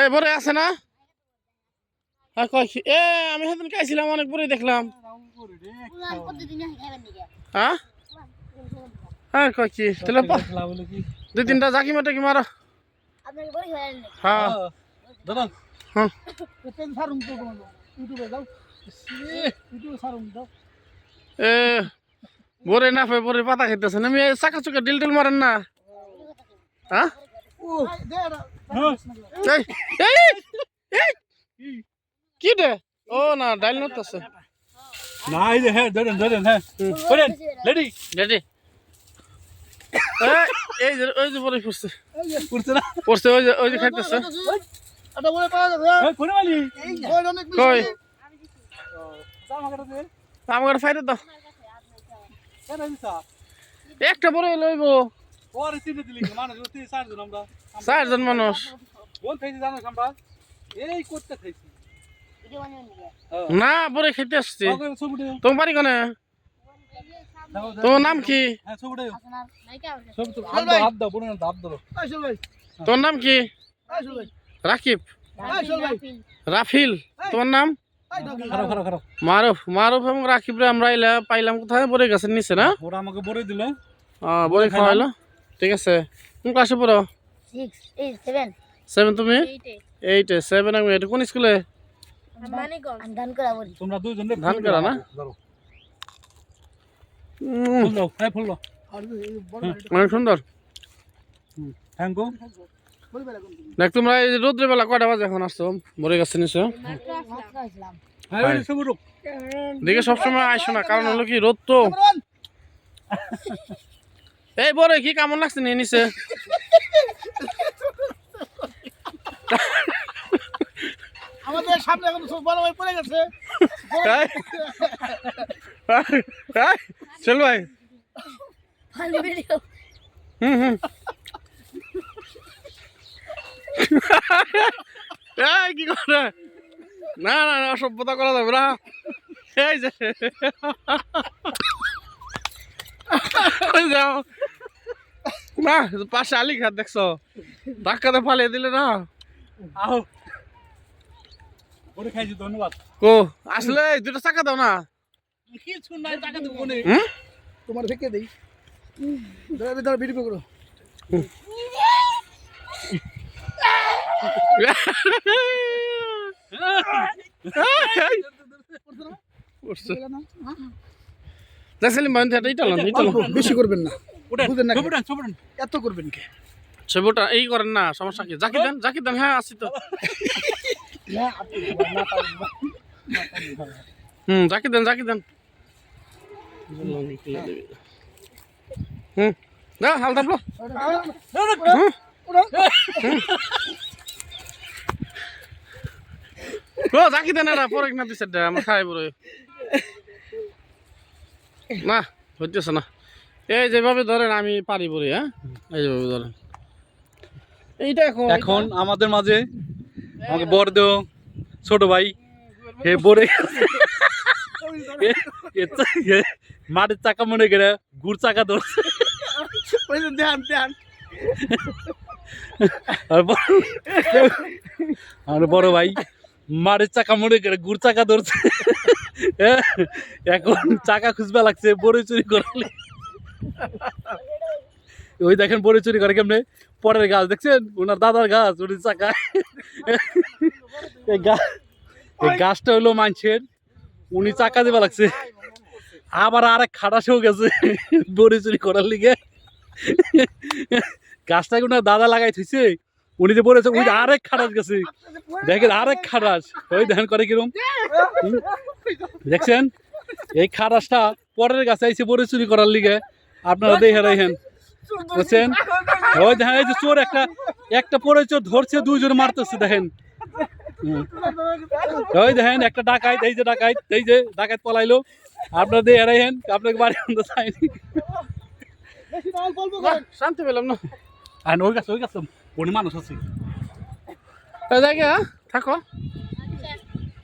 এই বড় আছে না? হ্যাঁ কয় এ আমি সেদিন খাইছিলাম অনেক বড়ই দেখলাম। হ্যাঁ হ্যাঁ কয় কি তাহলে দুই তিনটা জাকি মাটা কি মারো। হ্যাঁ হ্যাঁ এ বরে না পাই বরে পাতা খাইতেছে না। আমি চাকা চুকা ডিল টিল মারেন না? হ্যাঁ কি রে? ও না ডাইল নড়তেছে না। এই যে হ্যাঁ ধরেন ধরেন হ্যাঁ করেন রেডি রেডি। এই যে ওই যে বরে পড়ছে করছে না পড়ছে ওই যে খাইতেছে কোন মালি কই জামা কাটা দে আমার ফাইরে দাও কেন দিছা একটা বড় লইব। ওরে চিনে দিলি মানুষ ওতে চারজন আমরা চারজন মানুষ কোন খাইছি জানো আমরা এই করতে খাইছি না বড় খাইতে আসছি। ওকে ছবিটা তোমার বাড়ি কোনে? তোমার নাম কি? হ্যাঁ ছবিটা ছবি তো হাত দাও বড় হাত দাও তোর নাম কি? রাকিব রাফিল। তোমার নাম? খারাপ খারাপ খারাপ মারুফ। মারুফ এবং রাকিব রে আমরা পাইলাম কোথায়? বড় গাছের নিচে না? ওরা আমাকে বড় দিল বড় খাওয়াইলো। ঠিক আছে কোন ক্লাসে পড়ো? 7 তুমি 8 7 আমি এটা কোন স্কুলে? তোমরা দুইজন ধান করা না? ফুল দাও হ্যাঁ ফুল দাও অনেক সুন্দর। থ্যাংক ইউ দেখ তোমরা এই রোদ্রের বেলা কয়টা বাজে এখন আসছো বড় গাছের নিচে? হ্যাঁ ওই ছবি রূপ দেখে সবসময় আইসো না, কারণ হলো কি রোদ তো। এই বড় কি কেমন লাগছে নিয়ে নিচে? আমাদের সামনে এখন বড় ভাই পড়ে গেছে। চল ভাই হুম কি করে? না না অসভ্যতা করা যাবে না। এই যে যাও না পাশে আলি খাত দেখছো ধাক্কাতে ফালিয়ে দিলে না। আও ওরে খাইছি ধন্যবাদ কো আসলে দুটো চাকা দাও না। কিছু নাই টাকা দেব কোনে তোমার ফেকে দেই ধর ভিডিও করো। বেশি করবেন না, বুঝেন না এত করবেন কে? ছবিটা এই করেন না, সমস্যা কি? জাকি দেন হ্যাঁ আসি তো। জাকি দেন না হাল থাকলো জাকি দেন এরা পরে না দিচ্ছে আমার খাই পরে না হইতেছে না। এই যেভাবে ধরেন আমি পারি পরে। হ্যাঁ এই যেভাবে ধরেন এইটা এখন আমাদের মাঝে আমাকে বড় দেও ছোট ভাই হে বড়ে মাটির চাকা মনে করে গুড় চাকা ধরছে আর বড় ভাই মাটির চাকা মনে করে গুড় চাকা ধরছে। এখন চাকা খুঁজবা লাগছে বড় চুরি করলে। ওই দেখেন বড় চুরি করে কেমনে পরের গাছ দেখছেন ওনার দাদার গাছ উনি চাকা এই গাছটা হলো মানুষের উনি চাকা দেবা লাগছে। আবার আরেক খাটাসেও গেছে বড়ি চুরি করার লিগে গাছটাকে ওনার দাদা লাগাই থইছে উনি যে বলেছে ওই আরেক খাটাস গেছে দেখেন আরেক খাটাস ওই দেখেন করে কিরম দেখছেন এই খাটাসটা পরের গাছে আইছে বড়ি চুরি করার লিগে আপনারা দেখে রাখেন বুঝছেন। ওই দেখেন এই যে চোর একটা পরে চোর ধরছে দুইজন মারতেছে দেখেন। ওই দেখেন একটা ডাকাইত এই যে ডাকাইত পলাইলো আপনারা দিয়ে এরাইহেন আপনাকে বাড়ি বন্ধ চাইনি শান্তি পেলাম না। আর ওই গাছ কোন মানুষ আছে জায়গা থাকো।